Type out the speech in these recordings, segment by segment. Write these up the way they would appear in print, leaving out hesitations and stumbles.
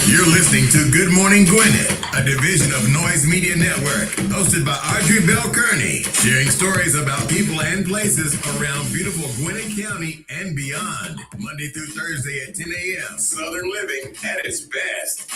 You're listening to Good Morning Gwinnett, a division of Noise Media Network, hosted by Audrey Bell Kearney, sharing stories about people and places around beautiful Gwinnett County and beyond. Monday through Thursday at 10 a.m. Southern living at its best.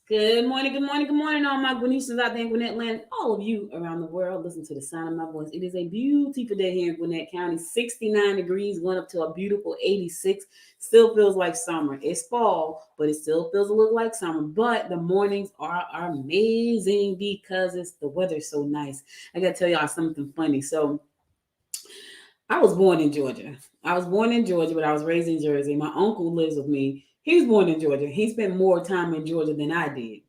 Good morning, good morning, good morning, all my Gwinnetians out there in Gwinnett land, all of you around the world. Listen to the sound of my voice. It is a beautiful day here in Gwinnett County. 69 degrees, went up to a beautiful 86. Still feels like summer. It's fall, but it still feels a little like summer. But the mornings are amazing because the weather's so nice. I gotta tell y'all something funny. So I was born in Georgia. But I was raised in Jersey. My uncle lives with me. He was born in Georgia. He spent more time in Georgia than I did.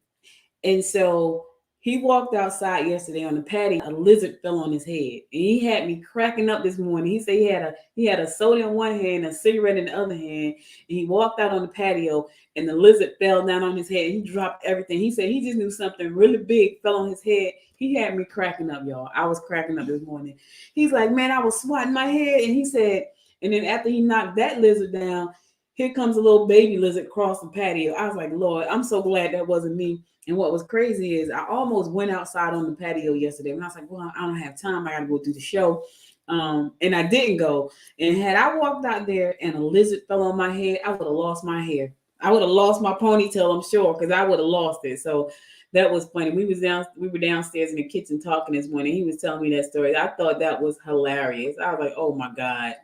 And so he walked outside yesterday on the patio. A lizard fell on his head, and he had me cracking up this morning. He said he had a soda in one hand, a cigarette in the other hand, and he walked out on the patio, and the lizard fell down on his head. He dropped everything. He said he just knew something really big fell on his head. He had me cracking up, y'all. I was cracking up this morning. He's like, man, I was swatting my head, and he said, and then after he knocked that lizard down, here comes a little baby lizard across the patio. I was like, Lord, I'm so glad that wasn't me. And what was crazy is I almost went outside on the patio yesterday. And I was like, well, I don't have time. I got to go do the show. And I didn't go. And had I walked out there and a lizard fell on my head, I would have lost my hair. I would have lost my ponytail, I'm sure, because I would have lost it. So that was funny. We were downstairs in the kitchen talking this morning. He was telling me that story. I thought that was hilarious. I was like, oh my God.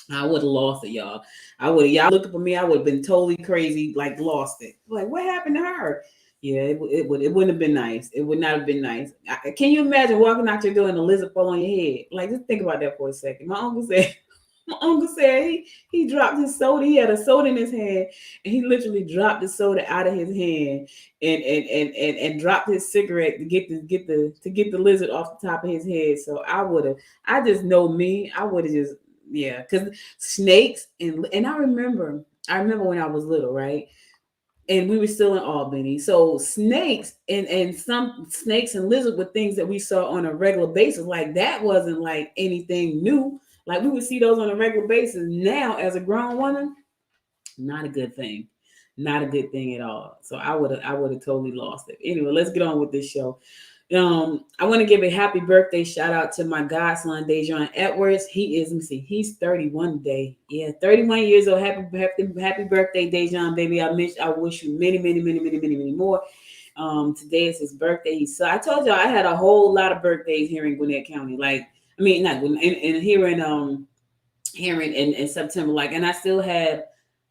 I would have lost it, y'all. Y'all looking for me, I would have been totally crazy, like lost it. Like, what happened to her? Yeah, it wouldn't have been nice. It would not have been nice. Can you imagine walking out your door and a lizard fall on your head? Like, just think about that for a second. My uncle said he dropped his soda. He had a soda in his hand, and he literally dropped the soda out of his hand and dropped his cigarette to get the lizard off the top of his head. So I just know me. I would have just, yeah, because snakes and I remember when I was little, right? And we were still in Albany. So snakes and some snakes and lizards were things that we saw on a regular basis. Like that wasn't like anything new. Like we would see those on a regular basis. Now, as a grown woman, not a good thing. Not a good thing at all. So I would have totally lost it. Anyway, let's get on with this show. I want to give a happy birthday shout out to my godson Dejon Edwards. Let me see, he's 31 today. Yeah, 31 years old. Happy birthday, Dejon, baby. I wish you many, many, many, many, many, many more. Today is his birthday. So I told y'all I had a whole lot of birthdays here in Gwinnett County. Like, I mean, not Gwinnett, and here in September. Like, and I still have.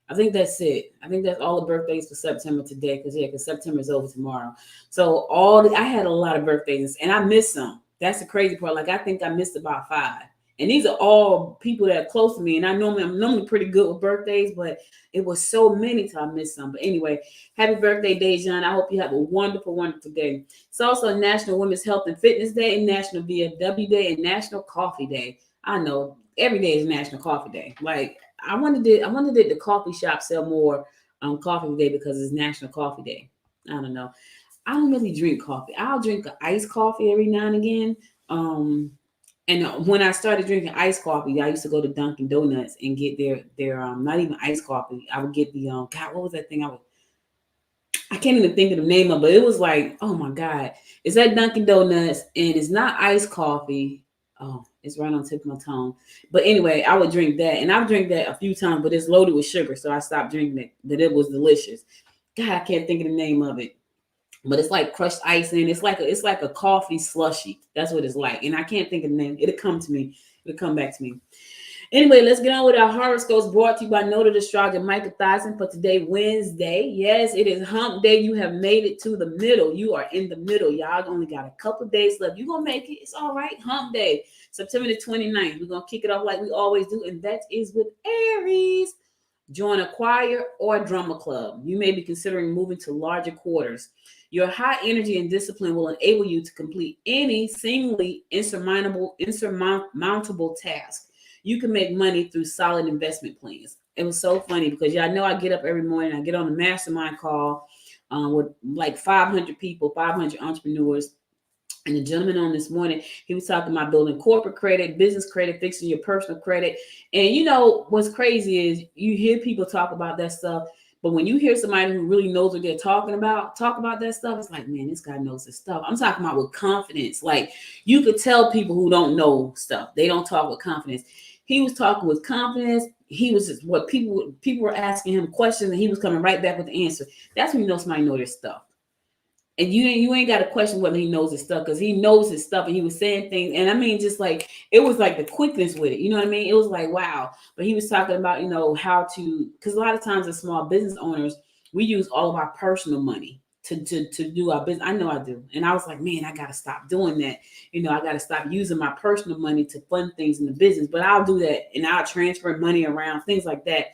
I think that's it. I think that's all the birthdays for September today, because September is over tomorrow. So I had a lot of birthdays, and I missed some. That's the crazy part. Like I think I missed about 5, and these are all people that are close to me. And I'm normally pretty good with birthdays, but it was so many, so I missed some. But anyway, happy birthday, Dejon. I hope you have a wonderful, wonderful day. It's also National Women's Health and Fitness Day, and National VFW Day, and National Coffee Day. I know every day is National Coffee Day. Like. I wanted the coffee shop sell more coffee today because it's National Coffee Day. I don't know. I don't really drink coffee. I'll drink iced coffee every now and again. And when I started drinking iced coffee, I used to go to Dunkin' Donuts and get their not even iced coffee. I would get the God, what was that thing? I can't even think of the name of it. It was like, oh my God. It's at Dunkin' Donuts and it's not iced coffee. Oh, it's right on the tip of my tongue. But anyway, I would drink that. And I've drank that a few times, but it's loaded with sugar. So I stopped drinking it. But it was delicious. God, I can't think of the name of it. But it's like crushed ice in. It's like a coffee slushy. That's what it's like. And I can't think of the name. It'll come to me. It'll come back to me. Anyway, let's get on with our horoscopes brought to you by noted astrologer Michael Thyssen for today, Wednesday. Yes, it is hump day. You have made it to the middle. You are in the middle. Y'all only got a couple days left. You're going to make it. It's all right. Hump day, September the 29th. We're going to kick it off like we always do, and that is with Aries. Join a choir or a drama club. You may be considering moving to larger quarters. Your high energy and discipline will enable you to complete any seemingly insurmountable task. You can make money through solid investment plans. It was so funny because y'all know I get up every morning. I get on a mastermind call with like 500 people, 500 entrepreneurs. And the gentleman on this morning, he was talking about building corporate credit, business credit, fixing your personal credit. And you know what's crazy is you hear people talk about that stuff, but when you hear somebody who really knows what they're talking about talk about that stuff, it's like, man, this guy knows his stuff. I'm talking about with confidence. Like you could tell people who don't know stuff, they don't talk with confidence. He was talking with confidence. He was just what people were asking him questions, and he was coming right back with the answer. That's when you know somebody know their stuff. And you ain't got to question whether he knows his stuff, because he knows his stuff, and he was saying things. And I mean, just like it was like the quickness with it, you know what I mean? It was like, wow. But he was talking about, you know, how to, because a lot of times as small business owners, we use all of our personal money to do our business. I know I do. And I was like, man, I got to stop doing that. You know, I got to stop using my personal money to fund things in the business. But I'll do that, and I'll transfer money around, things like that.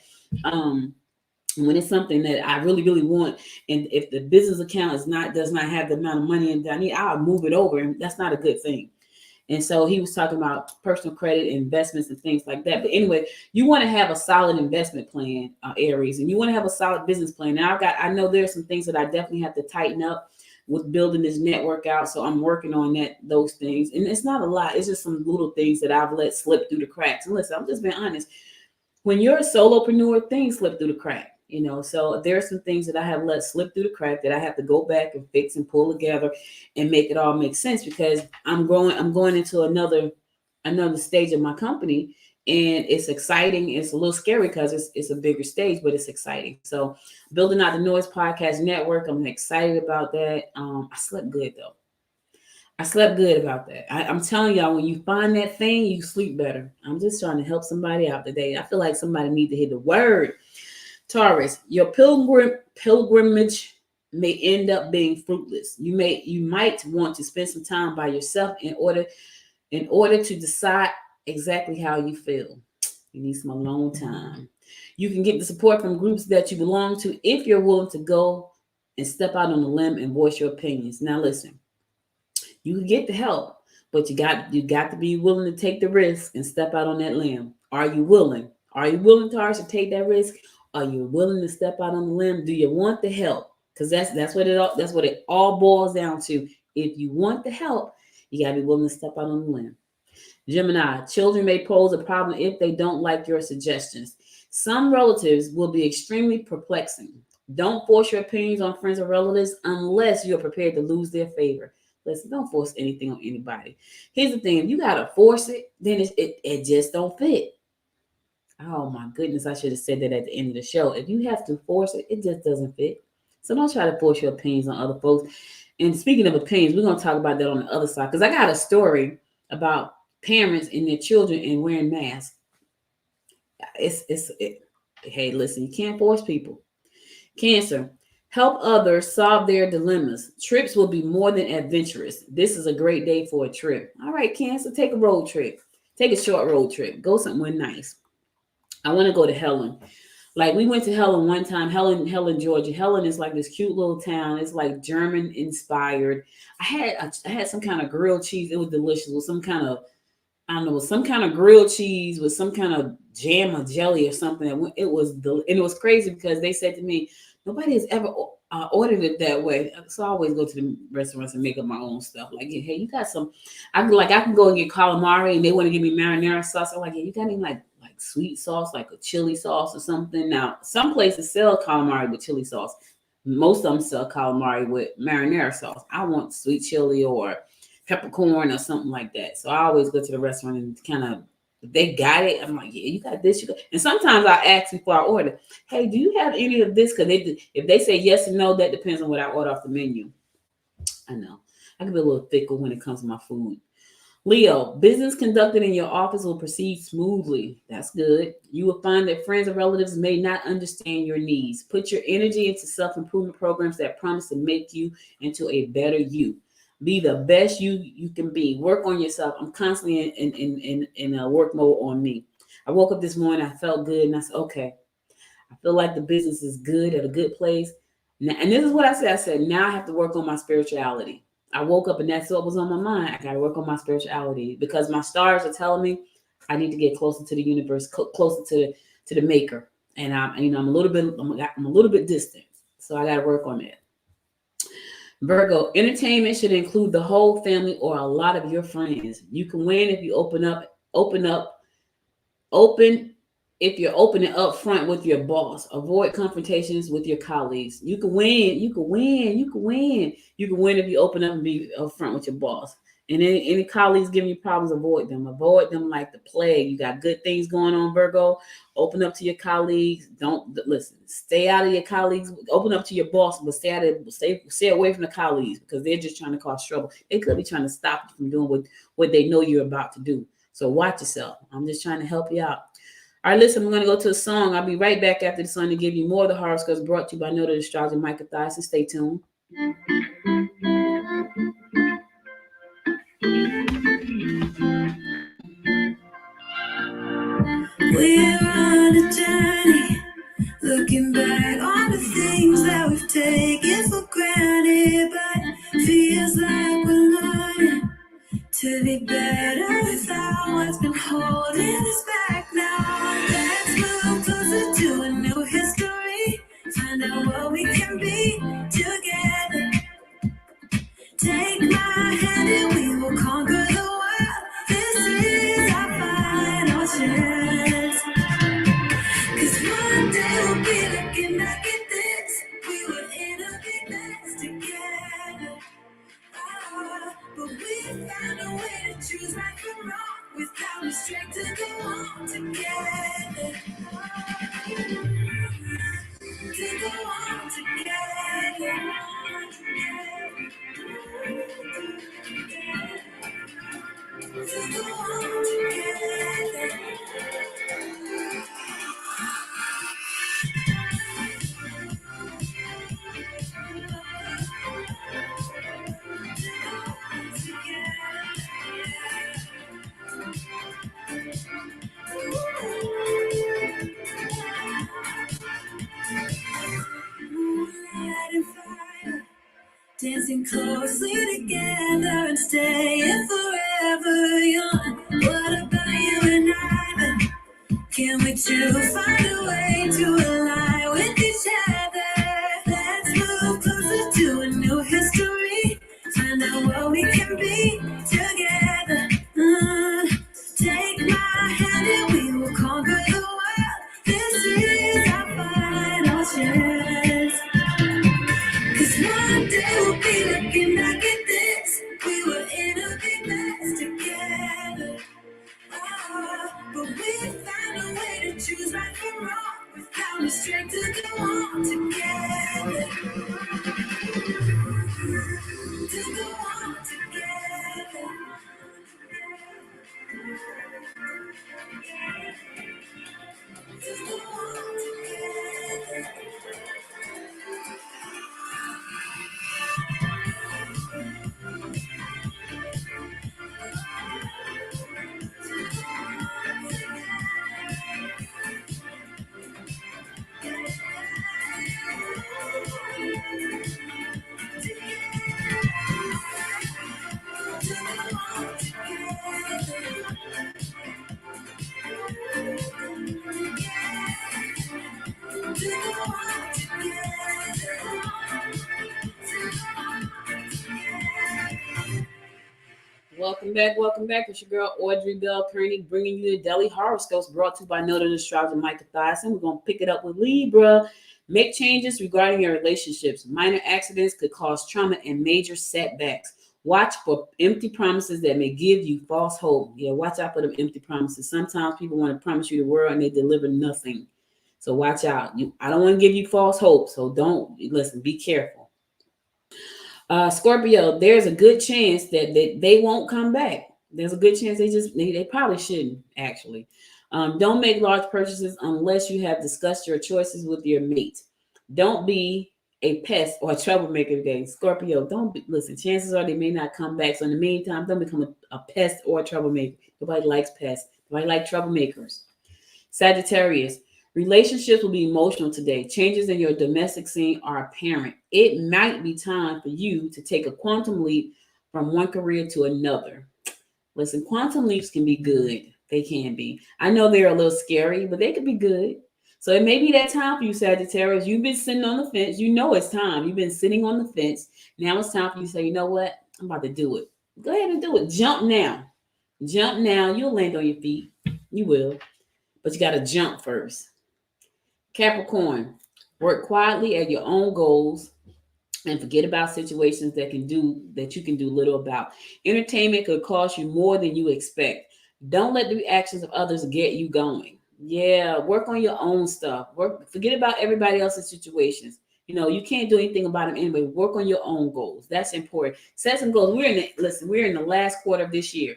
When it's something that I really, really want, and if the business account does not have the amount of money in that I need, I'll move it over, and that's not a good thing. And so he was talking about personal credit, investments, and things like that. But anyway, you want to have a solid investment plan, Aries, and you want to have a solid business plan. Now I know there's some things that I definitely have to tighten up with building this network out. So I'm working on those things, and it's not a lot. It's just some little things that I've let slip through the cracks. And listen, I'm just being honest. When you're a solopreneur, things slip through the crack. You know, so there are some things that I have let slip through the crack that I have to go back and fix and pull together and make it all make sense, because I'm going into another stage of my company, and it's exciting. It's a little scary because it's a bigger stage, but it's exciting. So building out the Noise Podcast Network, I'm excited about that. I slept good though. I slept good about that. I'm telling y'all, when you find that thing, you sleep better. I'm just trying to help somebody out today. I feel like somebody need to hear the word. Taurus, your pilgrimage may end up being fruitless. You might want to spend some time by yourself in order to decide exactly how you feel. You need some alone time. You can get the support from groups that you belong to if you're willing to go and step out on a limb and voice your opinions. Now listen, you can get the help, but you got to be willing to take the risk and step out on that limb. Are you willing? Are you willing, Taurus, to take that risk? Are you willing to step out on the limb? Do you want the help? Because that's what it all boils down to. If you want the help, you gotta be willing to step out on the limb. Gemini, children may pose a problem if they don't like your suggestions. Some relatives will be extremely perplexing. Don't force your opinions on friends or relatives unless you're prepared to lose their favor. Listen, don't force anything on anybody. Here's the thing: if you gotta force it, then it just don't fit. Oh my goodness, I should have said that at the end of the show. If you have to force it, it just doesn't fit. So don't try to force your opinions on other folks. And speaking of opinions, we're going to talk about that on the other side, because I got a story about parents and their children and wearing masks. Hey, listen, you can't force people. Cancer, help others solve their dilemmas. Trips will be more than adventurous. This is a great day for a trip. All right, Cancer, take a road trip. Take a short road trip. Go somewhere nice. I want to go to Helen. Like we went to Helen one time, Helen, Georgia. Helen is like this cute little town. It's like German inspired. I had some kind of grilled cheese. It was delicious. With some kind of, I don't know, some kind of grilled cheese with some kind of jam or jelly or something. And it was crazy because they said to me, nobody has ever ordered it that way. So I always go to the restaurants and make up my own stuff. Like, hey, you got some? I can go and get calamari, and they want to give me marinara sauce. I'm like, yeah, you got any like sweet sauce, like a chili sauce or something? Now, some places sell calamari with chili sauce. Most of them sell calamari with marinara sauce. I want sweet chili or peppercorn or something like that. So I always go to the restaurant and kind of, if they got it, I'm like, yeah, you got this. And sometimes I ask before I order, hey, do you have any of this? Because if they say yes or no, that depends on what I order off the menu. I know. I can be a little fickle when it comes to my food. Leo, business conducted in your office will proceed smoothly. That's good. You will find that friends or relatives may not understand your needs. Put your energy into self-improvement programs that promise to make you into a better you. Be the best you can be. Work on yourself. I'm constantly in a work mode on me. I woke up this morning, I felt good, and I said, okay, I feel like the business is good, at a good place. Now, and this is what I said. I said, now I have to work on my spirituality. I woke up and that's what was on my mind. I got to work on my spirituality because my stars are telling me I need to get closer to the universe, closer to the maker. And I'm a little bit distant. So I got to work on that. Virgo, entertainment should include the whole family or a lot of your friends. You can win if you open if you're opening up front with your boss. Avoid confrontations with your colleagues. You can win. You can win. You can win. You can win if you open up and be up front with your boss. And any colleagues giving you problems, avoid them. Avoid them like the plague. You got good things going on, Virgo. Open up to your colleagues. Don't listen. Stay out of your colleagues. Open up to your boss, but stay away from the colleagues because they're just trying to cause trouble. They could be trying to stop you from doing what they know you're about to do. So watch yourself. I'm just trying to help you out. All right, listen, we're going to go to a song. I'll be right back after the song to give you more of the horoscopes brought to you by Noted Astrologer Micah Thyssen. Stay tuned. We're on a journey, looking back on the things that we've taken for granted, but feels like we're learning to be better without what's been holding us back now. Let's move closer to a new history, find out what we can be together. Take my hand and we will conquer the world. This is our final chance. 'Cause one day we'll be looking back at this. We were in a big mess together. But we found a way to choose right from wrong without the strength to go on together. To go on together. To go on together. Moonlight and fire, dancing closely together and staying forever young. What about you and I then? Can we two find a way to align with each other? Let's move closer to a new history, find out what we can be together. Take my hand and we will conquer the world. This is our final chance. 'Cause one day we'll be looking back at this. We were in a big mess together. But we found a way to choose right from wrong without the strength to go on together. To go on together. To go on together. Welcome back. It's your girl Audrey Bell Kearney bringing you the daily horoscopes brought to you by Noted Astrologer Micah Thyssen. We're going to pick it up with Libra. Make changes regarding your relationships. Minor accidents could cause trauma and major setbacks. Watch for empty promises that may give you false hope. Yeah, watch out for them empty promises. Sometimes people want to promise you the world and they deliver nothing. So watch out. I don't want to give you false hope. So don't listen. Be careful. Scorpio, there's a good chance that they won't come back. There's a good chance they probably shouldn't actually. Don't make large purchases unless you have discussed your choices with your mate. Don't be a pest or a troublemaker today. Scorpio, listen. Chances are they may not come back. So in the meantime, don't become a pest or a troublemaker. Nobody likes pests. Nobody likes troublemakers. Sagittarius, relationships will be emotional today. Changes in your domestic scene are apparent. It might be time for you to take a quantum leap from one career to another. Listen, quantum leaps can be good. They can be. I know they're a little scary, but they could be good. So it may be that time for you, Sagittarius. You've been sitting on the fence. You know it's time. You've been sitting on the fence. Now it's time for you to say, you know what? I'm about to do it. Go ahead and do it. Jump now. Jump now. You'll land on your feet. You will. But you got to jump first. Capricorn, work quietly at your own goals and forget about situations that you can do little about. Entertainment could cost you more than you expect. Don't let the reactions of others get you going. Yeah, work on your own stuff. Forget about everybody else's situations. You can't do anything about them anyway. Work on your own goals. That's important. Set some goals. We're in the last quarter of this year.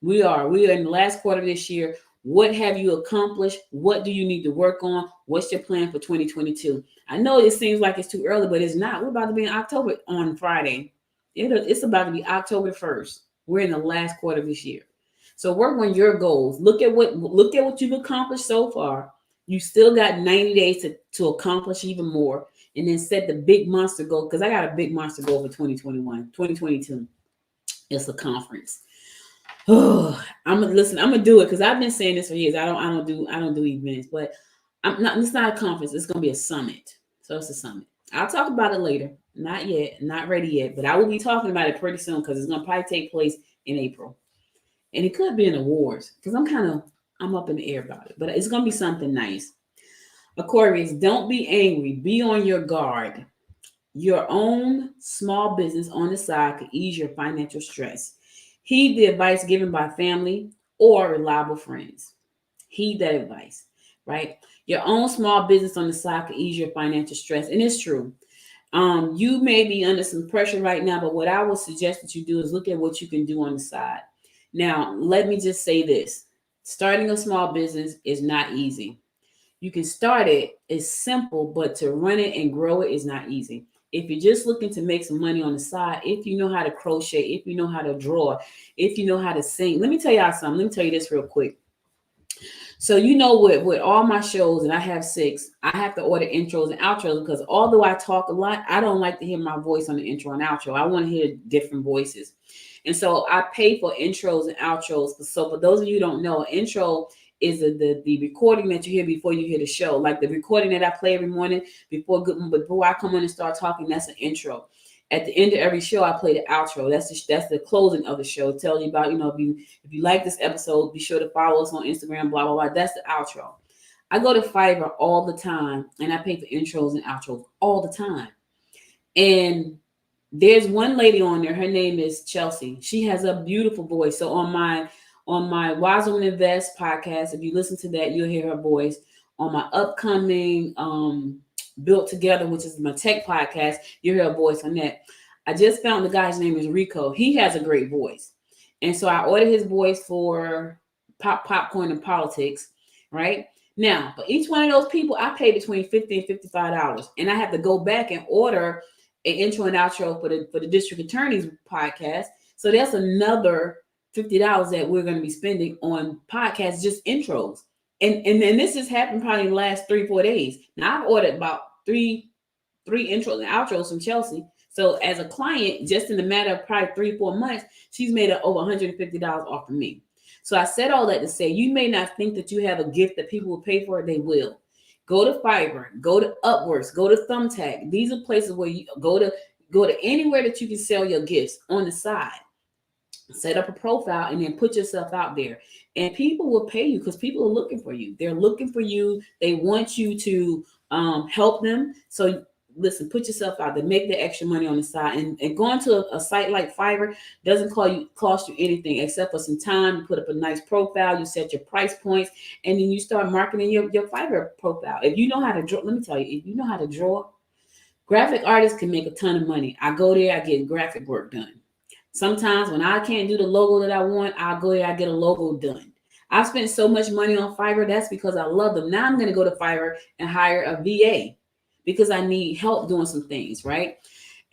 We are in the last quarter of this year. What have you accomplished? What do you need to work on? What's your plan for 2022? I know it seems like it's too early, but it's not. We're about to be in October on Friday. It's about to be October 1st. We're in the last quarter of this year. So work on your goals. Look at what you've accomplished so far. You still got 90 days to accomplish even more. And then set the big monster goal. Because I got a big monster goal for 2021, 2022. It's a conference. Oh, I'm gonna do it because I've been saying this for years. I don't do events, but it's not a conference. It's gonna be a summit. So it's a summit. I'll talk about it later. Not yet, not ready yet, but I will be talking about it pretty soon because it's gonna probably take place in April. And it could be an awards because I'm up in the air about it, but it's gonna be something nice. Aquarius, don't be angry. Be on your guard. Your own small business on the side could ease your financial stress. Heed the advice given by family or reliable friends. Heed that advice, right? Your own small business on the side could ease your financial stress. And it's true. You may be under some pressure right now, but what I would suggest that you do is look at what you can do on the side. Now, let me just say this. Starting a small business is not easy. You can start it. It's simple, but to run it and grow it is not easy. If you're just looking to make some money on the side, if you know how to crochet, if you know how to draw, if you know how to sing, let me tell y'all something. Let me tell you this real quick. So with all my shows, and I have 6, I have to order intros and outros because although I talk a lot, I don't like to hear my voice on the intro and outro. I want to hear different voices. And so I pay for intros and outros. So for those of you who don't know, intro is the recording that you hear before you hear the show. Like the recording that I play every morning before I come in and start talking, that's an intro. At the end of every show, I play the outro. That's the closing of the show. Tell you about, if you like this episode, be sure to follow us on Instagram, blah, blah, blah. That's the outro. I go to Fiverr all the time, and I pay for intros and outros all the time. And there's one lady on there. Her name is Chelsea. She has a beautiful voice. So on my Wise Woman Invest podcast, if you listen to that, you'll hear her voice. On my upcoming Built Together, which is my tech podcast, you'll hear a voice on that. I just found the guy's name is Rico. He has a great voice. And so I ordered his voice for Popcorn and Politics, right? Now, for each one of those people, I pay between $50 and $55. And I have to go back and order an intro and outro for the District Attorney's podcast. So that's another $50 that we're going to be spending on podcasts, just intros. And this has happened probably in the last 3-4 days. Now I've ordered about three intros and outros from Chelsea. So as a client, just in the matter of probably 3-4 months, she's made over $150 off of me. So I said all that to say, you may not think that you have a gift that people will pay for. They will. Go to Fiverr, go to Upworks, go to Thumbtack. These are places where you go to anywhere that you can sell your gifts on the side. Set up a profile and then put yourself out there. And people will pay you because people are looking for you. They're looking for you. They want you to help them. So listen, put yourself out there, make the extra money on the side. And going to a site like Fiverr doesn't cost you anything except for some time. You put up a nice profile, you set your price points, and then you start marketing your Fiverr profile. If you know how to draw, let me tell you, if you know how to draw, graphic artists can make a ton of money. I go there, I get graphic work done. Sometimes when I can't do the logo that I want, I'll go there, I get a logo done. I've spent so much money on Fiverr. That's because I love them. Now I'm going to go to Fiverr and hire a VA because I need help doing some things, right?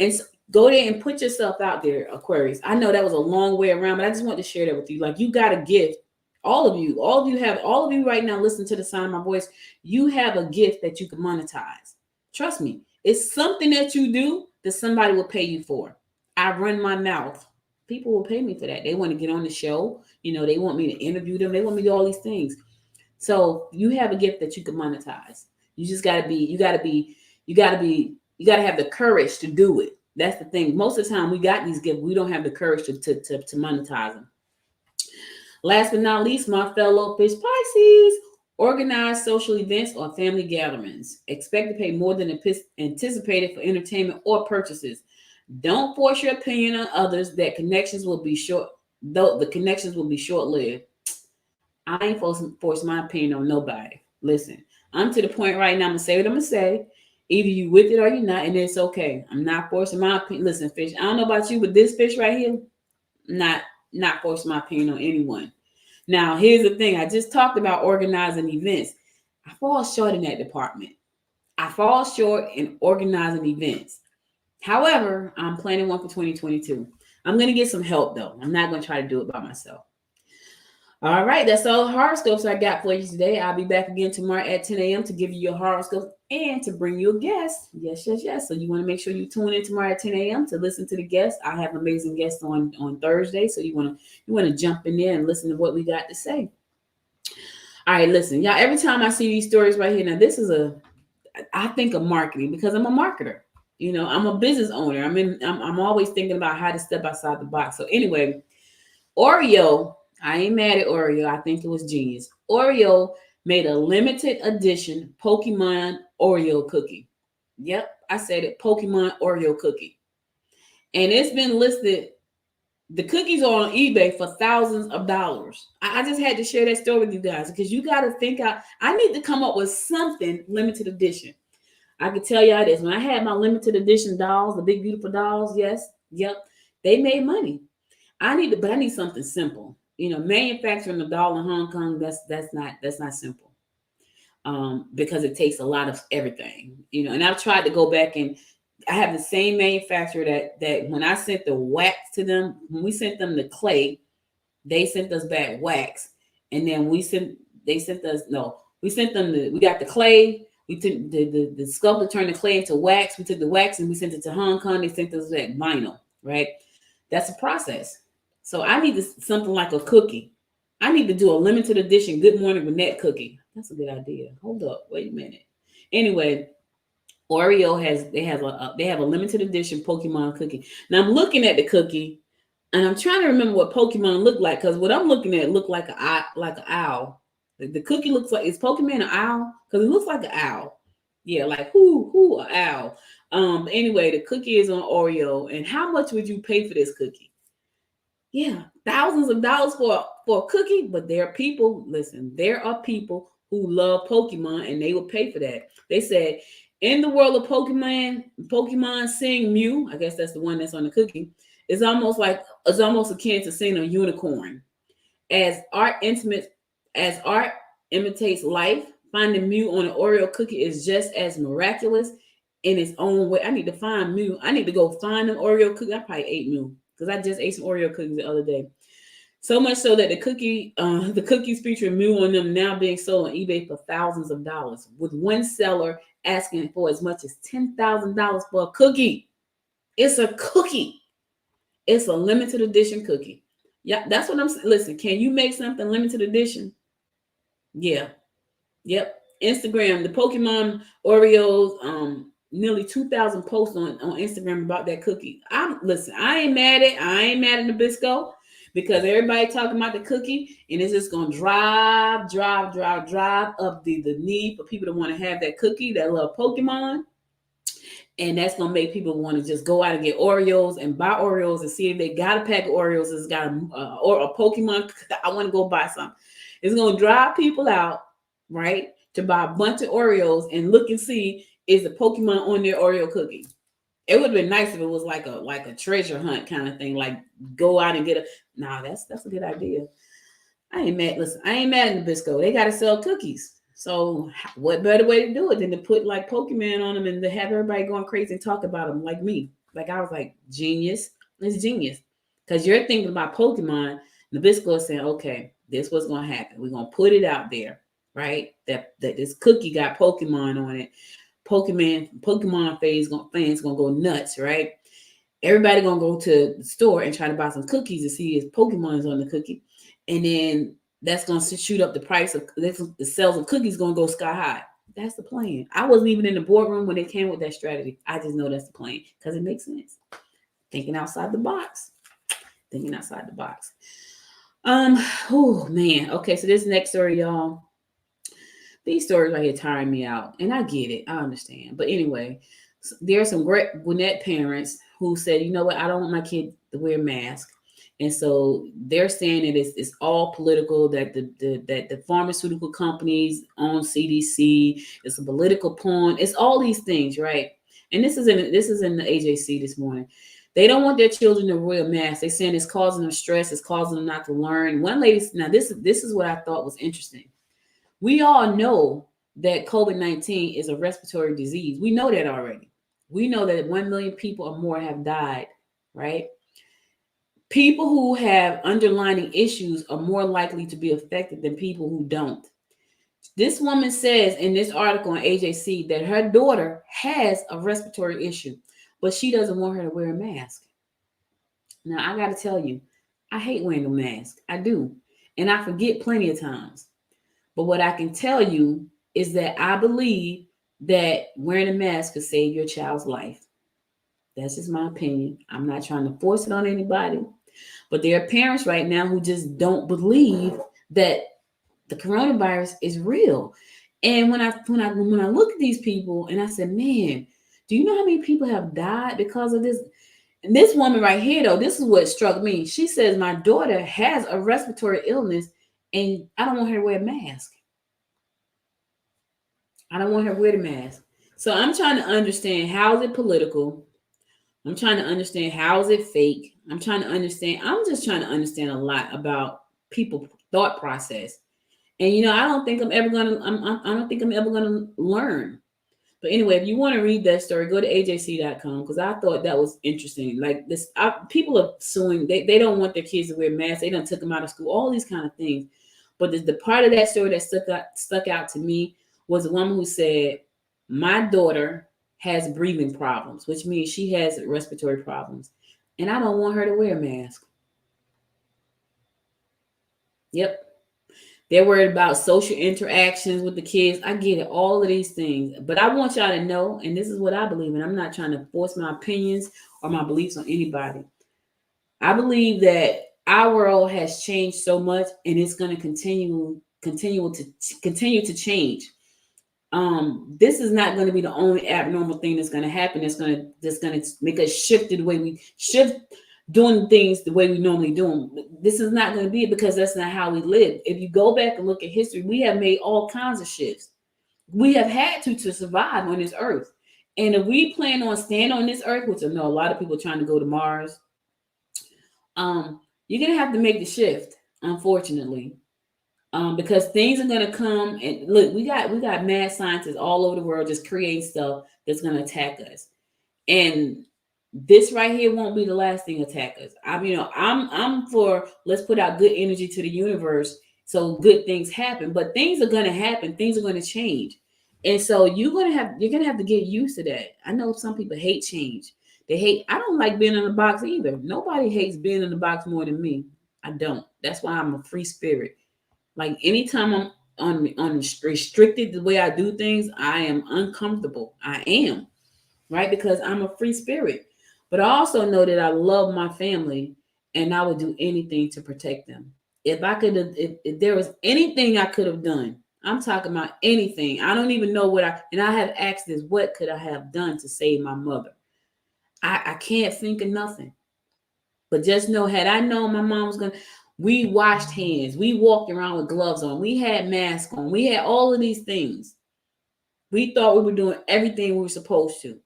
And so go there and put yourself out there, Aquarius. I know that was a long way around, but I just want to share that with you. Like, you got a gift. All of you right now, listen to the sound of my voice. You have a gift that you can monetize. Trust me. It's something that you do that somebody will pay you for. I run my mouth. People will pay me for that. They want to get on the show. They want me to interview them. They want me to do all these things. So you have a gift that you can monetize. You just gotta have the courage to do it. That's the thing. Most of the time we got these gifts, we don't have the courage to monetize them. Last but not least, my fellow fish Pisces, organize social events or family gatherings. Expect to pay more than anticipated for entertainment or purchases. Don't force your opinion on others. That connections will be short, though the connections will be short-lived. I ain't force my opinion on nobody. Listen, I'm to the point right now. I'm gonna say what I'm gonna say. Either you with it or you're not, and it's okay. I'm not forcing my opinion. Listen, fish. I don't know about you, but this fish right here, not forcing my opinion on anyone. Now, here's the thing. I just talked about organizing events. I fall short in that department. I fall short in organizing events. However, I'm planning one for 2022. I'm going to get some help, though. I'm not going to try to do it by myself. All right, that's all the horoscopes I got for you today. I'll be back again tomorrow at 10 a.m. to give you your horoscopes and to bring you a guest. Yes. So you want to make sure you tune in tomorrow at 10 a.m. to listen to the guests. I have amazing guests on Thursday, so you want to jump in there and listen to what we got to say. All right, listen, y'all. Every time I see these stories right here, now this is I think of marketing because I'm a marketer. You know, I'm a business owner. I'm always thinking about how to step outside the box. So anyway, Oreo. I ain't mad at Oreo. I think it was genius. Oreo made a limited edition Pokemon Oreo cookie. Yep, I said it. Pokemon Oreo cookie. And it's been listed. The cookies are on eBay for thousands of dollars. I just had to share that story with you guys because you got to think out. I need to come up with something limited edition. I can tell y'all this. When I had my limited edition dolls, the big beautiful dolls, they made money. I need something simple. You know, manufacturing a doll in Hong Kong, that's not simple. Because it takes a lot of everything, you know. And I've tried to go back, and I have the same manufacturer that when I sent the wax to them, when we sent them the clay, they sent us back wax, and then we got the clay. We took the sculptor turned the clay into wax. We took the wax and we sent it to Hong Kong. They sent us back vinyl, right? That's a process. So I need something like a cookie. I need to do a limited edition Good Morning Renette cookie. That's a good idea. Hold up, wait a minute. Anyway, Oreo they have a limited edition Pokemon cookie. Now I'm looking at the cookie, and I'm trying to remember what Pokemon looked like because what I'm looking at looked like an owl. The cookie looks like, is Pokemon an owl? Because it looks like an owl. Yeah, like who an owl. Anyway, the cookie is on Oreo, and how much would you pay for this cookie? Yeah, thousands of dollars for a cookie, but there are people who love Pokemon and they will pay for that. They said, in the world of Pokemon seeing Mew, I guess that's the one that's on the cookie, it's almost akin to seeing a unicorn. As art imitates life, finding Mew on an Oreo cookie is just as miraculous in its own way. I need to find Mew. I need to go find an Oreo cookie. I probably ate Mew because I just ate some Oreo cookies the other day. So much so that the cookies featuring Mew on them now being sold on eBay for thousands of dollars, with one seller asking for as much as $10,000 for a cookie. It's a cookie. It's a limited edition cookie. Yeah, that's what I'm saying. Listen, can you make something limited edition? Yeah. Yep. Instagram, the Pokemon Oreos, nearly 2,000 posts on Instagram about that cookie. I ain't mad at Nabisco because everybody talking about the cookie, and it's just gonna drive up the need for people to want to have that cookie that love Pokemon. And that's gonna make people want to just go out and get Oreos and buy Oreos and see if they got a pack of Oreos. It's got a Pokemon. I want to go buy some. It's gonna drive people out, right, to buy a bunch of Oreos and look and see is the Pokemon on their Oreo cookie. It would have been nice if it was like a treasure hunt kind of thing, like go out and get a. Nah, that's a good idea. I ain't mad at Nabisco. They got to sell cookies. So what better way to do it than to put like Pokemon on them and to have everybody going crazy and talk about them like me? Like I was like, genius. It's genius. Because you're thinking about Pokemon. Nabisco is saying, okay, this what's going to happen. We're going to put it out there, right? That this cookie got Pokemon on it. Pokemon fans going to go nuts, right? Everybody going to go to the store and try to buy some cookies to see if Pokemon's on the cookie. And then that's going to shoot up the price of the sales of cookies going to go sky high. That's the plan. I wasn't even in the boardroom when they came with that strategy. I just know that's the plan because it makes sense. Thinking outside the box. Thinking outside the box. Oh man. Okay, so this next story, y'all. These stories right here tiring me out, and I get it. I understand. But anyway, there are some great Gwinnett parents who said, you know what, I don't want my kid to wear a mask. And so they're saying that it's all political, that the pharmaceutical companies own CDC. It's a political pawn. It's all these things, right? And this is in the AJC this morning. They don't want their children to wear a mask. They're saying it's causing them stress. It's causing them not to learn. One lady, now this is what I thought was interesting. We all know that COVID-19 is a respiratory disease. We know that already. We know that 1 million people or more have died, right? People who have underlying issues are more likely to be affected than people who don't. This woman says in this article on AJC that her daughter has a respiratory issue, but she doesn't want her to wear a mask. Now, I got to tell you, I hate wearing a mask. I do. And I forget plenty of times. But what I can tell you is that I believe that wearing a mask could save your child's life. That's just my opinion. I'm not trying to force it on anybody. But there are parents right now who just don't believe that the coronavirus is real. And when I look at these people and I said, man, do you know how many people have died because of this? And this woman right here, though, this is what struck me. She says, my daughter has a respiratory illness and I don't want her to wear a mask. I don't want her to wear the mask. So I'm trying to understand, how is it political? I'm trying to understand, how is it fake? I'm just trying to understand a lot about people's thought process. And, you know, I don't think I'm ever going to learn. But anyway, if you want to read that story, go to ajc.com, because I thought that was interesting. Like this, people are suing. They don't want their kids to wear masks. They done took them out of school, all these kind of things. But the part of that story that stuck out to me was a woman who said, my daughter has breathing problems, which means she has respiratory problems. And I don't want her to wear a mask. Yep. They're worried about social interactions with the kids. I get it, all of these things. But I want y'all to know, and this is what I believe in. I'm not trying to force my opinions or my beliefs on anybody. I believe that our world has changed so much, and it's going to continue to change. This is not going to be the only abnormal thing that's going to happen. That's going to make us shift the way we shift doing things the way we normally do them. This is not going to be it, because that's not how we live. If you go back and look at history, we have made all kinds of shifts. We have had to survive on this earth. And if we plan on staying on this earth, which I know a lot of people are trying to go to Mars, you're going to have to make the shift, unfortunately. Because things are going to come, and look, we got mad scientists all over the world just creating stuff that's going to attack us. And this right here won't be the last thing to attack us. I'm for, let's put out good energy to the universe so good things happen. But things are going to happen. Things are going to change. And so you're going to have to get used to that. I know some people hate change. I don't like being in the box either. Nobody hates being in the box more than me. I don't. That's why I'm a free spirit. Like anytime I'm restricted the way I do things, I am uncomfortable. I am, right? Because I'm a free spirit. But I also know that I love my family, and I would do anything to protect them. If there was anything I could have done, I'm talking about anything. I don't even know I have asked this, what could I have done to save my mother? I can't think of nothing. But just know, had I known my mom was going to, we washed hands. We walked around with gloves on. We had masks on. We had all of these things. We thought we were doing everything we were supposed to,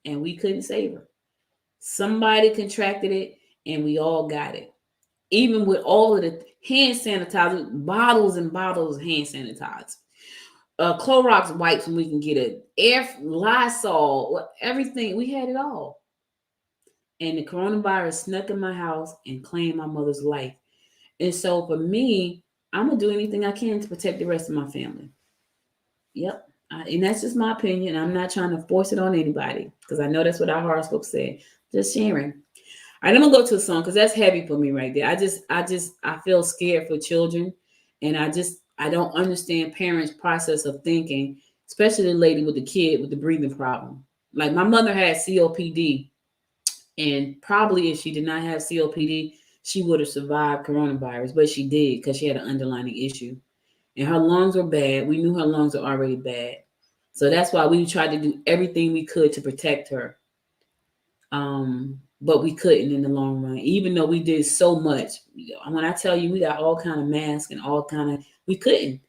and we couldn't save her. Somebody contracted it, and we all got it. Even with all of the hand sanitizer, bottles and bottles of hand sanitizer, Clorox wipes when we can get it, Lysol, everything. We had it all. And the coronavirus snuck in my house and claimed my mother's life. And so for me, I'm going to do anything I can to protect the rest of my family. Yep. And that's just my opinion. I'm not trying to force it on anybody, because I know that's what our horoscope said. Just sharing. All right, I'm going to go to a song, because that's heavy for me right there. I feel scared for children. And I don't understand parents' process of thinking, especially the lady with the kid with the breathing problem. Like my mother had COPD, and probably if she did not have COPD, she would have survived coronavirus, but she did because she had an underlying issue. And her lungs were bad. We knew her lungs were already bad. So that's why we tried to do everything we could to protect her. But we couldn't in the long run, even though we did so much. When I tell you we got all kind of masks and all kind of, we couldn't.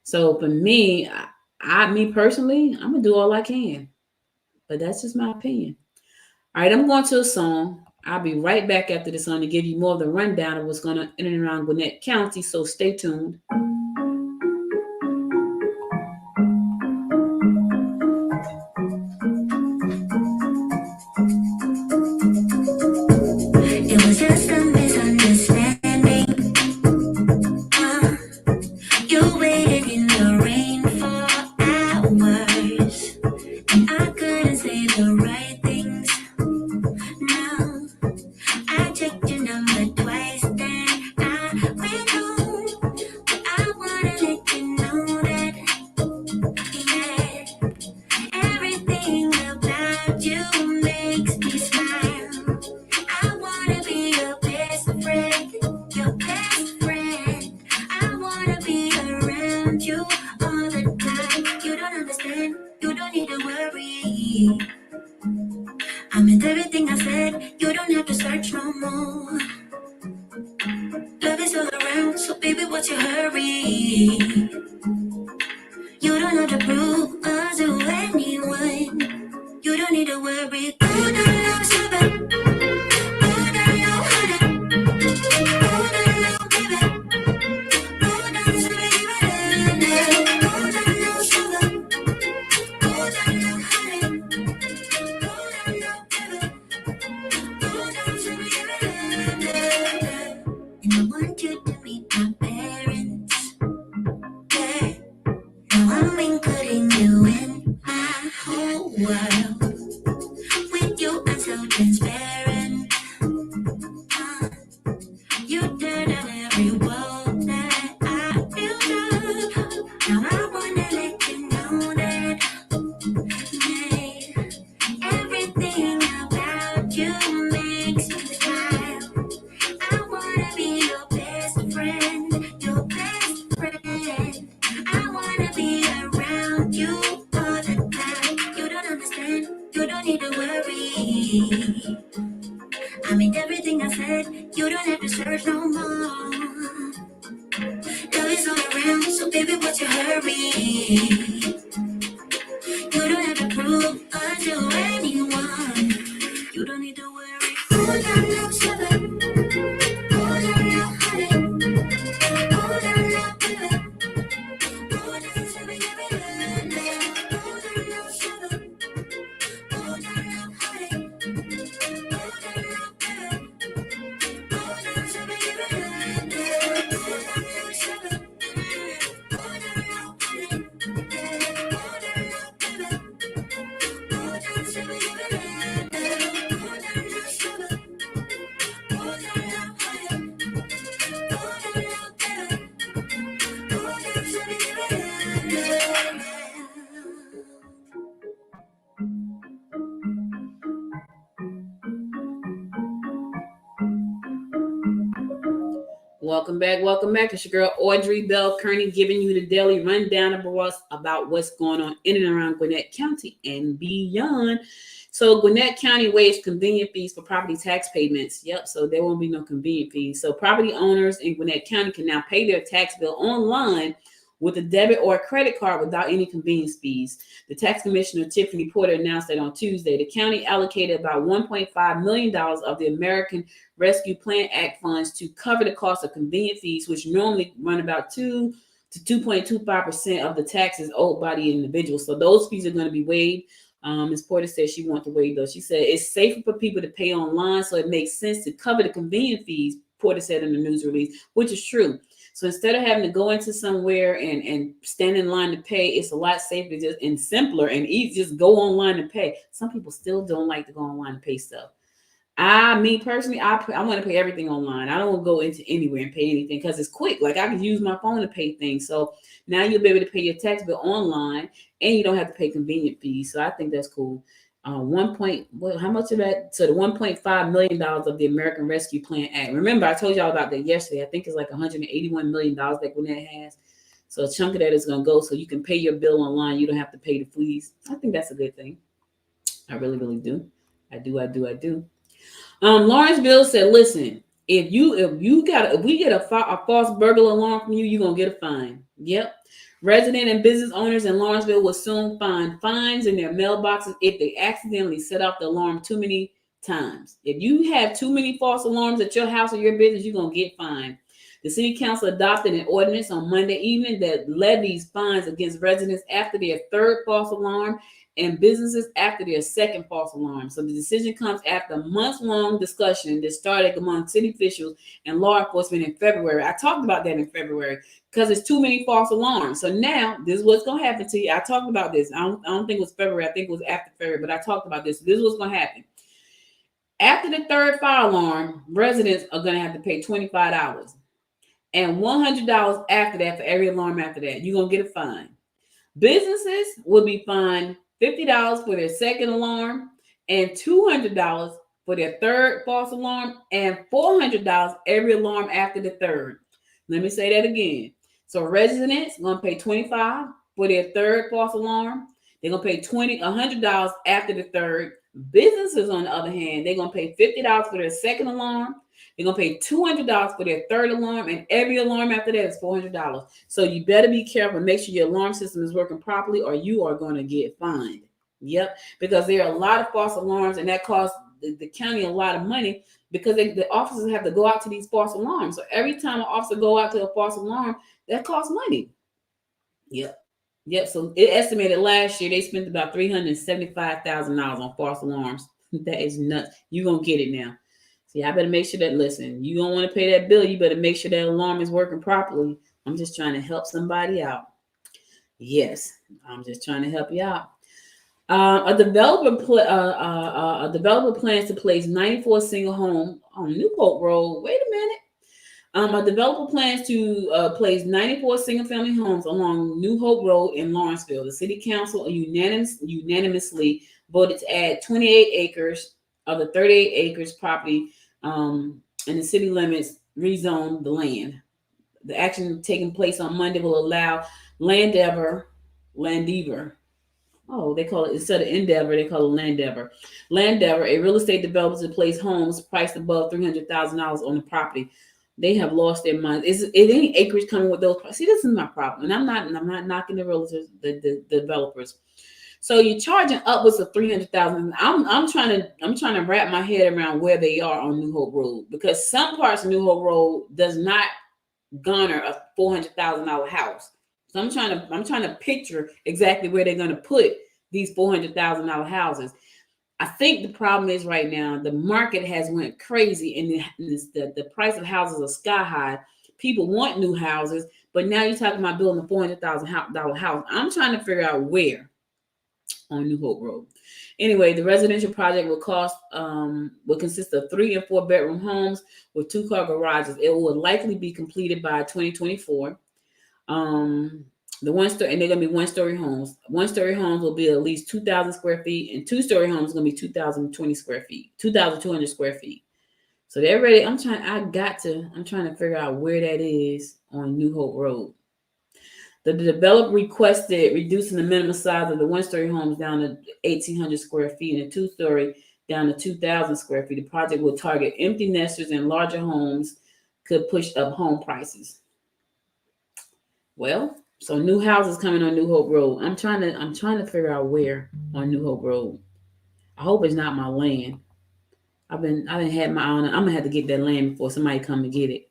So for me, me personally, I'm gonna do all I can. But that's just my opinion. All right, I'm going to a song. I'll be right back after the song to give you more of the rundown of what's going on in and around Gwinnett County. So stay tuned. It was just a misunderstanding. You waited in the rain for hours, and I couldn't say the right things. No, I checked your number twice, then I went home. But I wanna let you know that, yeah, everything about you makes me smile. I wanna be your best friend, your best friend. I wanna be around you all the time. You don't understand, you don't need to worry. I meant everything I said, you don't have to search no more. Love is all around, so baby, what's your hurry? You don't have to prove us to anyone. You don't need to worry. Oh, no, no, sugar. Oh, no, no, honey. Oh, no, no, baby. Oh, no, sugar. Oh, no, no, sugar. Oh, no, no, honey. Oh, no, no, baby. Oh, no, sugar. And I want you to meet my parents. Yeah. Now I'm including you in my whole world. With you, I'm so transparent. You turn on every wall that I built up. Now I wanna let you know that, hey, everything about you makes me smile. I wanna be your best friend, your best friend. I wanna be around you all the time. You don't understand, you don't need to worry. I mean everything I said, you don't have to search no more. Love is all around, so baby, what's your hurry? You don't have to prove us to anyone. You don't need to worry. Oh, no, no, sugar. Oh, no, no, honey. Oh, no, no, baby. Oh, no, sugar, oh, no, no, sugar. Oh, no, no, honey. Oh, no, no, baby. Oh, no, sugar, oh, no, no, sugar. Oh, no, no, honey. Oh, no, no, baby. Oh, no, sugar, Welcome back. Welcome back. It's your girl Audrey Bell Kearney giving you the daily rundown about what's going on in and around Gwinnett County and beyond. So Gwinnett County waives convenient fees for property tax payments. Yep. So there won't be no convenient fees. So property owners in Gwinnett County can now pay their tax bill online with a debit or a credit card without any convenience fees. The tax commissioner, Tiffany Porter, announced that on Tuesday. The county allocated about $1.5 million of the American Rescue Plan Act funds to cover the cost of convenient fees, which normally run about 2 to 2.25% of the taxes owed by the individual. So those fees are going to be waived. Ms. Porter said she wants to waive those. She said it's safer for people to pay online, so it makes sense to cover the convenient fees, Porter said in the news release, which is true. So instead of having to go into somewhere and stand in line to pay, it's a lot safer just and simpler and easy. Just go online and pay. Some people still don't like to go online and pay stuff. Me personally, I want to pay everything online. I don't want to go into anywhere and pay anything because it's quick. Like I can use my phone to pay things. So now you'll be able to pay your tax bill online, and you don't have to pay convenient fees. So I think that's cool. How much of that? So the $1.5 million of the American Rescue Plan Act. Remember, I told y'all about that yesterday. I think it's like $181 million that Gwinnett has. So a chunk of that is going to go so you can pay your bill online. You don't have to pay the fees. I think that's a good thing. I really, really do. I do. Lawrenceville said, listen, if we get a false burglar alarm from you, you're going to get a fine. Yep. Resident and business owners in Lawrenceville will soon find fines in their mailboxes if they accidentally set off the alarm too many times. If you have too many false alarms at your house or your business, you're going to get fined. The city council adopted an ordinance on Monday evening that levies fines against residents after their third false alarm and businesses after their second false alarm. So the decision comes after a months-long discussion that started among city officials and law enforcement in February. I talked about that in February because there's too many false alarms. So now this is what's going to happen to you. I talked about this. I don't think it was February. I think it was after February, but I talked about this. This is what's going to happen. After the third fire alarm, residents are going to have to pay $25 and $100 after that for every alarm after that. You're going to get a fine. Businesses will be fined $50 for their second alarm and $200 for their third false alarm and $400 every alarm after the third. Let me say that again. So residents are going to pay $25 for their third false alarm. They're going to pay $100 after the third. Businesses, on the other hand, they're going to pay $50 for their second alarm. They're going to pay $200 for their third alarm, and every alarm after that is $400. So you better be careful. Make sure your alarm system is working properly or you are going to get fined. Yep, because there are a lot of false alarms, and that costs the county a lot of money because the officers have to go out to these false alarms. So every time an officer go out to a false alarm, that costs money. Yep. So it estimated last year they spent about $375,000 on false alarms. That is nuts. You're going to get it now. See, I better make sure that, listen, you don't want to pay that bill. You better make sure that alarm is working properly. I'm just trying to help somebody out. Yes, I'm just trying to help you out. A developer plans to place 94 single home on New Hope Road. Wait a minute. A developer plans to place 94 single-family homes along New Hope Road in Lawrenceville. The city council unanimously voted to add 28 acres of the 38 acres property in the city limits, rezone the land. The action taking place on Monday will allow Landever. Oh, they call it, instead of Endeavor, they call it Landever. Landever, a real estate developer to place homes priced above $300,000 on the property. They have lost their minds. It ain't acreage coming with those. See, this is my problem, and I'm not knocking the realtors, the developers. So you're charging upwards of $300,000. I'm trying to wrap my head around where they are on New Hope Road, because some parts of New Hope Road does not garner a $400,000 house. So I'm trying to picture exactly where they're going to put these $400,000 houses. I think the problem is right now the market has went crazy, and the price of houses are sky high. People want new houses, but now you're talking about building a $400,000 house. I'm trying to figure out where on New Hope Road. Anyway, the residential project will consist of 3 and 4 bedroom homes with 2-car garages. It will likely be completed by 2024. The one-story, and they're going to be one-story homes. One-story homes will be at least 2,000 square feet, and 2-story homes are going to be 2,020 square feet, 2,200 square feet. So they're ready. I'm trying to figure out where that is on New Hope Road. The developer requested reducing the minimum size of the one-story homes down to 1,800 square feet and the 2-story down to 2,000 square feet. The project will target empty nesters, and larger homes could push up home prices. Well, so new houses coming on New Hope Road. I'm trying to figure out where on New Hope Road. I hope it's not my land. I've been had my own. I'm gonna have to get that land before somebody come and get it.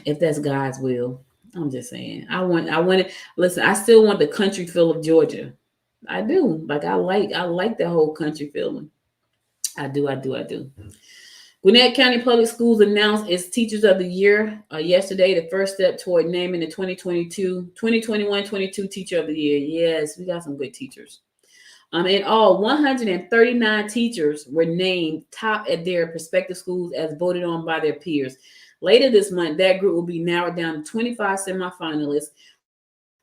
If that's God's will. I'm just saying. I want it. Listen, I still want the country feel of Georgia. I do. Like I like the whole country feeling. I do. Gwinnett County Public Schools announced its Teachers of the Year yesterday, the first step toward naming the 2021-22 Teacher of the Year. Yes, we got some good teachers. In all, 139 teachers were named top at their respective schools as voted on by their peers. Later this month, that group will be narrowed down to 25 semifinalists.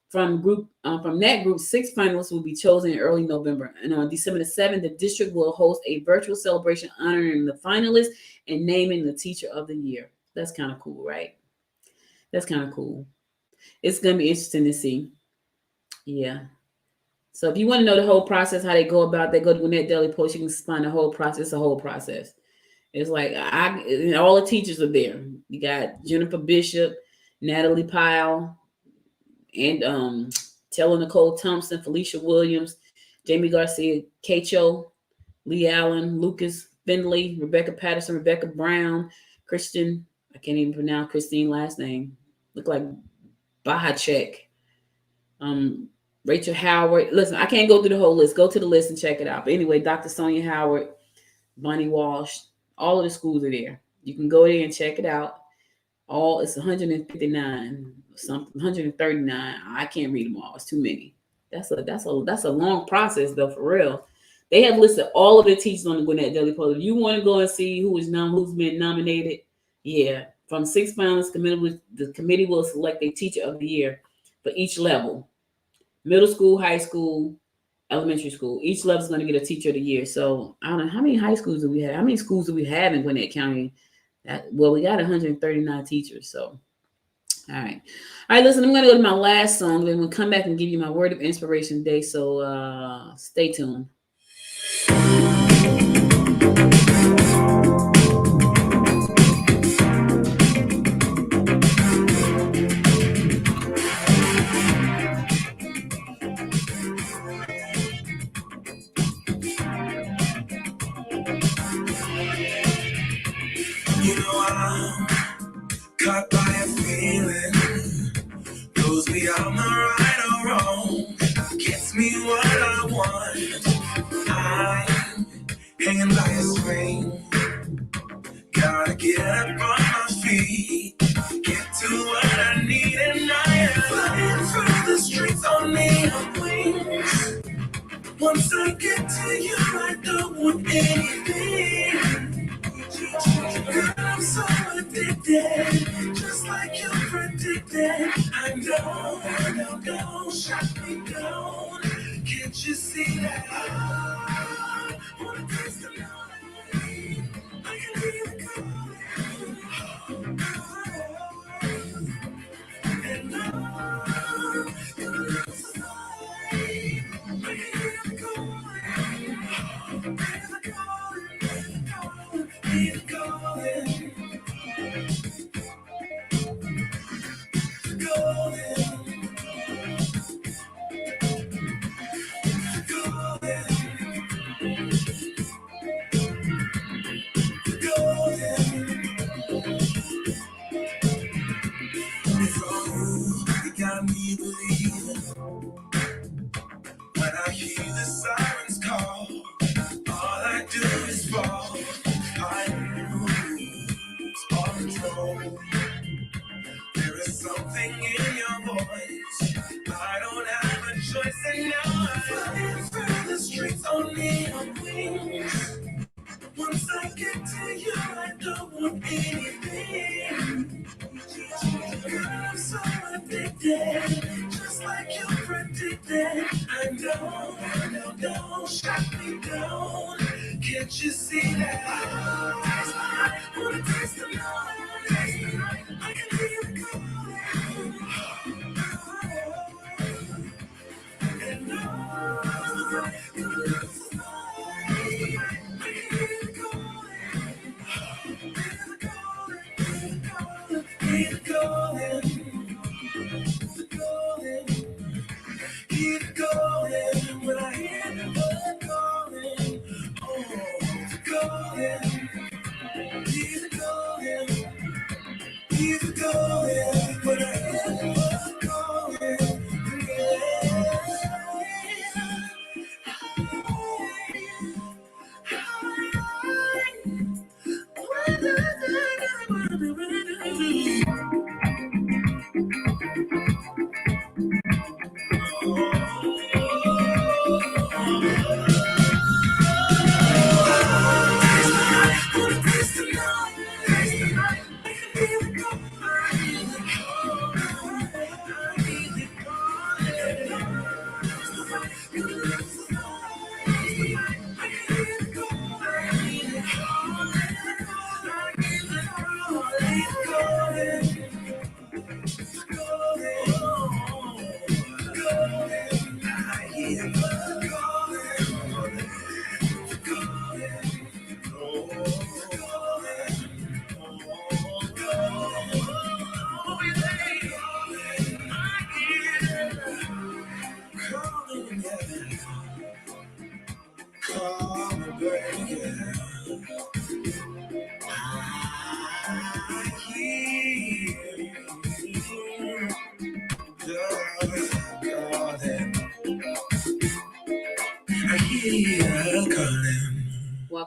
From that group, 6 finalists will be chosen in early November. And on December the 7th, the district will host a virtual celebration honoring the finalists and naming the teacher of the year. That's kind of cool, right? That's kind of cool. It's going to be interesting to see. Yeah. So if you want to know the whole process, how they go about, they go to Gwinnett Daily Post. You can find the whole process. The whole process. It's like all the teachers are there. You got Jennifer Bishop, Natalie Pyle, and Taylor Nicole Thompson, Felicia Williams, Jamie Garcia, Cho, Lee Allen, Lucas Findlay, Rebecca Patterson, Rebecca Brown, Christian. I can't even pronounce Christine's last name. Look like Bahacek. Rachel Howard. Listen, I can't go through the whole list. Go to the list and check it out. But anyway, Dr. Sonia Howard, Bonnie Walsh, all of the schools are there. You can go there and check it out. It's 159, something 139. I can't read them all. It's too many. That's a long process though, for real. They have listed all of the teachers on the Gwinnett Daily Post. If you want to go and see who's been nominated, yeah, from 6 finalists, the committee will select a teacher of the year for each level. Middle school, high school, elementary school. Each level is going to get a teacher of the year. So I don't know how many high schools do we have. How many schools do we have in Gwinnett County? We got 139 teachers. So, all right. Listen, I'm going to go to my last song. Then we'll come back and give you my word of inspiration today. So stay tuned. Caught by a feeling, goes beyond the right or wrong, gets me what I want. I'm hanging by a string, gotta get up on my feet, get to what I need, and I am flying through the streets on neon wings. Once I get to you, I don't want anything. Girl, I'm so addicted, just like you predicted. I know, don't shut me down. Can't you see that? I wanna taste the night. I can hear it calling. And I'm gonna lose the fight. I can hear it calling. Hear it calling. Got me believing when I hear the sirens call, all I do is fall. I lose all control. There is something in your voice, I don't have a choice, and now I'm flying through the streets on neon wings. Once I get to you, I don't want anything. Girl, I'm so addicted, just like you predicted. I know, don't shut me down. Can't you see that? I wanna taste the night. I can hear it calling. And I'm gonna lose the fight. I can hear it calling. Hear it calling. Keep going when I hear the word calling. Oh, calling. Keep going. Keep going when I hear the word calling.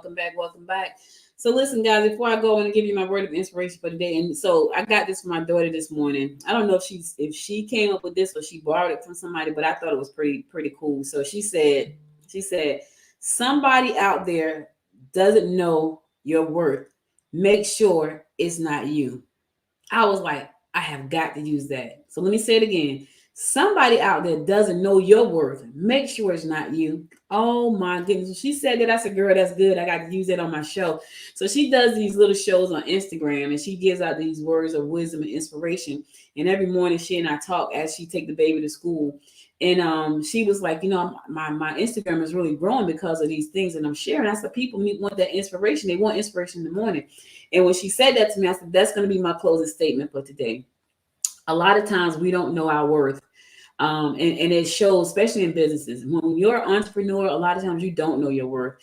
Welcome back. So listen, guys, before I go, I want to give you my word of inspiration for today. And so I got this from my daughter this morning. I don't know if she came up with this or she borrowed it from somebody, but I thought it was pretty cool. So she said, somebody out there doesn't know your worth. Make sure it's not you. I was like, I have got to use that. So let me say it again. Somebody out there doesn't know your worth. Make sure it's not you. Oh my goodness. She said that. I said, girl, that's good. I got to use that on my show. So she does these little shows on Instagram and she gives out these words of wisdom and inspiration. And every morning she and I talk as she take the baby to school. And she was like, my Instagram is really growing because of these things that I'm sharing. I said, people want that inspiration. They want inspiration in the morning. And when she said that to me, I said, that's going to be my closing statement for today. A lot of times we don't know our worth. And it shows, especially in businesses. When you're an entrepreneur, a lot of times you don't know your worth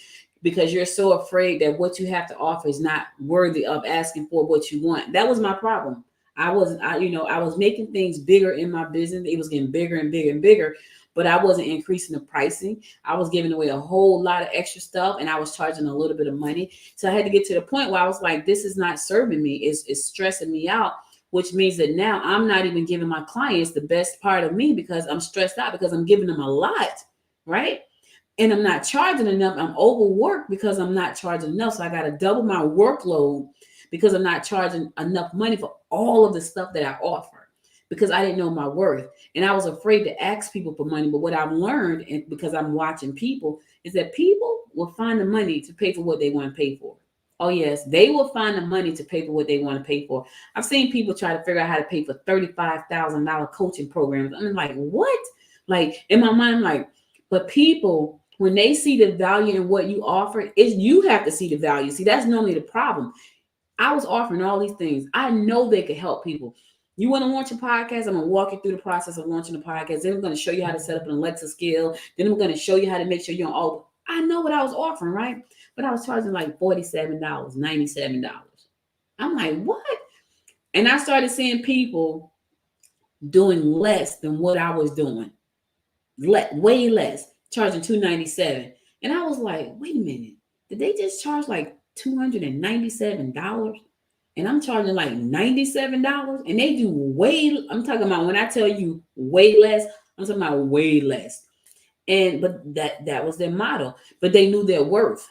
because you're so afraid that what you have to offer is not worthy of asking for what you want. That was my problem. I was making things bigger in my business. It was getting bigger and bigger and bigger, but I wasn't increasing the pricing. I was giving away a whole lot of extra stuff and I was charging a little bit of money. So I had to get to the point where I was like, this is not serving me. It's stressing me out, which means that now I'm not even giving my clients the best part of me because I'm stressed out because I'm giving them a lot, right? And I'm not charging enough. I'm overworked because I'm not charging enough. So I got to double my workload because I'm not charging enough money for all of the stuff that I offer because I didn't know my worth. And I was afraid to ask people for money. But what I've learned, and because I'm watching people, is that people will find the money to pay for what they want to pay for. Oh, yes, they will find the money to pay for what they want to pay for. I've seen people try to figure out how to pay for $35,000 coaching programs. I'm like, what? Like, in my mind, I'm like, but people, when they see the value in what you offer, you have to see the value. See, that's normally the problem. I was offering all these things. I know they could help people. You want to launch a podcast? I'm going to walk you through the process of launching a podcast. Then I'm going to show you how to set up an Alexa skill. Then I'm going to show you how to make sure you're on all. I know what I was offering, right? But I was charging like $47, $97. I'm like, what? And I started seeing people doing less than what I was doing. Way less, charging $297. And I was like, wait a minute. Did they just charge like $297? And I'm charging like $97? And they do I'm talking about when I tell you way less, I'm talking about way less. But that was their motto. But they knew their worth,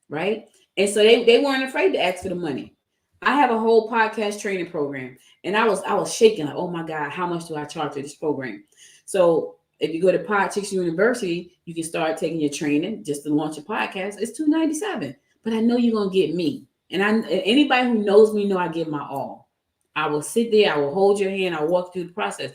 right? And so they weren't afraid to ask for the money. I have a whole podcast training program. And I was shaking like, oh my God, how much do I charge for this program? So if you go to Podchicks University, you can start taking your training just to launch a podcast. It's $297. But I know you're going to get me. And anybody who knows me know I give my all. I will sit there. I will hold your hand. I'll walk through the process.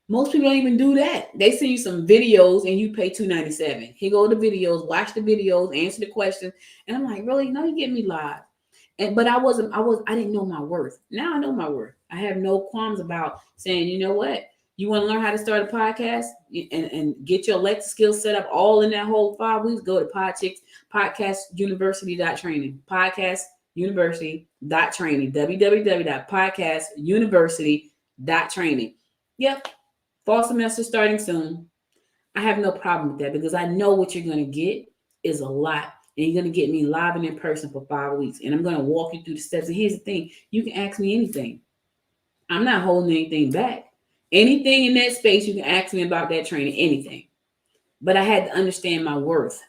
Most people don't even do that. They send you some videos and you pay $297. Here go the videos. Watch the videos. Answer the questions. And I'm like, really? No, you get me live. But I didn't know my worth. Now I know my worth. I have no qualms about saying, you know what? You want to learn how to start a podcast and get your Alexa skills set up all in that whole 5 weeks? Go to podcastuniversity.training. Podcastuniversity.training. www.podcastuniversity.training. Yep. Fall semester starting soon. I have no problem with that because I know what you're going to get is a lot. And you're going to get me live and in person for 5 weeks. And I'm going to walk you through the steps. And here's the thing. You can ask me anything. I'm not holding anything back. Anything in that space, you can ask me about that training, anything. But I had to understand my worth.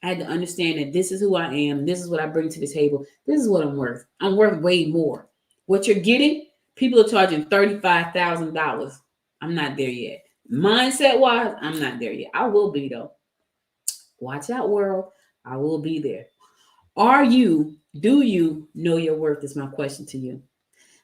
I had to understand that this is who I am. This is what I bring to the table. This is what I'm worth. I'm worth way more. What you're getting, people are charging $35,000. I'm not there yet. Mindset-wise, I'm not there yet. I will be, though. Watch out, world. I will be there. Do you know your worth is my question to you.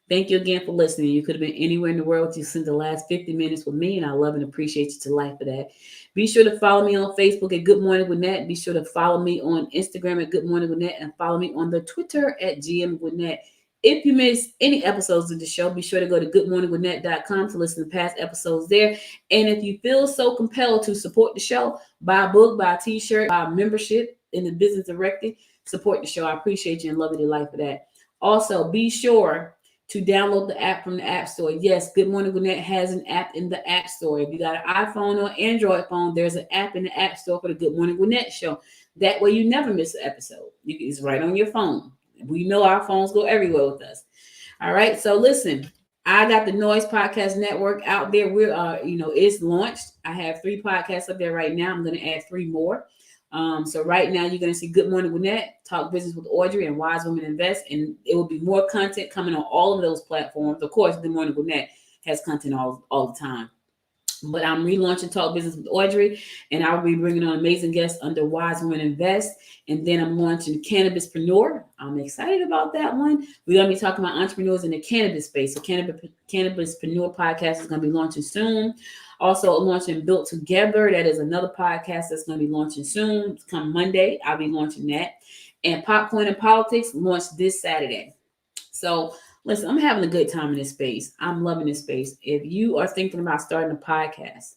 Thank you again for listening. You could have been anywhere in the world. You spent the last 50 minutes with me, and I love and appreciate you to life for that. Be sure to follow me on Facebook at Good Morning with Nat. Be sure to follow me on Instagram at Good Morning with Nat, and follow me on the Twitter at GM with Nat. If you missed any episodes of the show, be sure to go to goodmorningwithnat.com to listen to past episodes there. And if you feel so compelled to support the show, buy a book, buy a t-shirt, buy a membership in the Business Directory, support the show. I appreciate you and love you to life for that. Also, be sure to download the app from the App Store. Yes, Good Morning Gwinnett has an app in the App Store. If you got an iPhone or Android phone, there's an app in the App Store for the Good Morning Gwinnett show. That way you never miss an episode. It's right on your phone. We know our phones go everywhere with us. All right, so listen, I got the Noise Podcast Network out there. We're, it's launched. I have 3 podcasts up there right now. I'm going to add 3 more. So right now you're going to see Good Morning Gwinnett, Talk Business with Audrey, and Wise Women Invest, and it will be more content coming on all of those platforms. Of course, Good Morning Gwinnett has content all the time. But I'm relaunching Talk Business with Audrey, and I will be bringing on amazing guests under Wise Women Invest. And then I'm launching Cannabispreneur. I'm excited about that one. We're going to be talking about entrepreneurs in the cannabis space. So Cannabispreneur podcast is going to be launching soon. Also launching Built Together. That is another podcast that's going to be launching soon. It's come Monday. I'll be launching that. And Popcorn and Politics launched this Saturday. So listen, I'm having a good time in this space. I'm loving this space. If you are thinking about starting a podcast,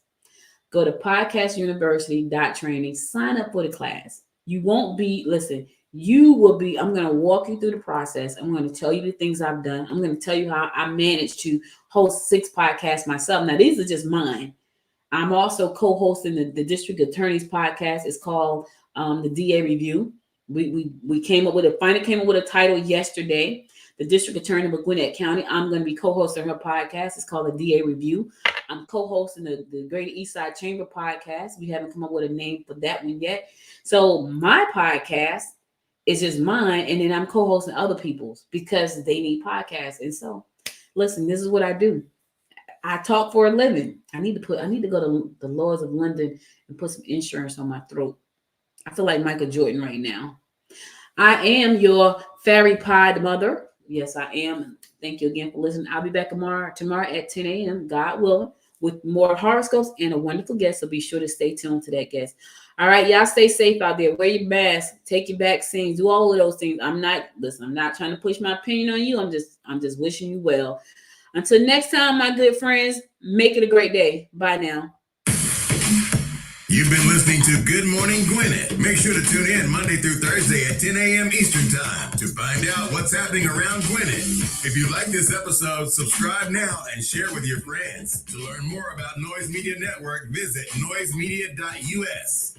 go to podcastuniversity.training, sign up for the class. You won't be, listen, you will be, I'm going to walk you through the process. I'm going to tell you the things I've done. I'm going to tell you how I managed to host 6 podcasts myself. Now, these are just mine. I'm also co-hosting the district attorney's podcast. It's called the DA Review. We finally came up with a title yesterday. The district attorney of Gwinnett County. I'm going to be co-hosting her podcast. It's called the DA Review. I'm co-hosting the Greater Eastside Chamber podcast. We haven't come up with a name for that one yet. So my podcast is just mine, and then I'm co-hosting other people's because they need podcasts. And so, listen, this is what I do. I talk for a living. I need to go to the Lords of London and put some insurance on my throat. I feel like Michael Jordan right now. I am your fairy pod mother. Yes, I am. Thank you again for listening. I'll be back tomorrow at 10 a.m., God willing, with more horoscopes and a wonderful guest. So be sure to stay tuned to that guest. All right, y'all stay safe out there. Wear your mask, take your vaccines, do all of those things. I'm not trying to push my opinion on you. I'm just wishing you well. Until next time, my good friends, make it a great day. Bye now. You've been listening to Good Morning Gwinnett. Make sure to tune in Monday through Thursday at 10 a.m. Eastern Time to find out what's happening around Gwinnett. If you like this episode, subscribe now and share with your friends. To learn more about Noise Media Network, visit noisemedia.us.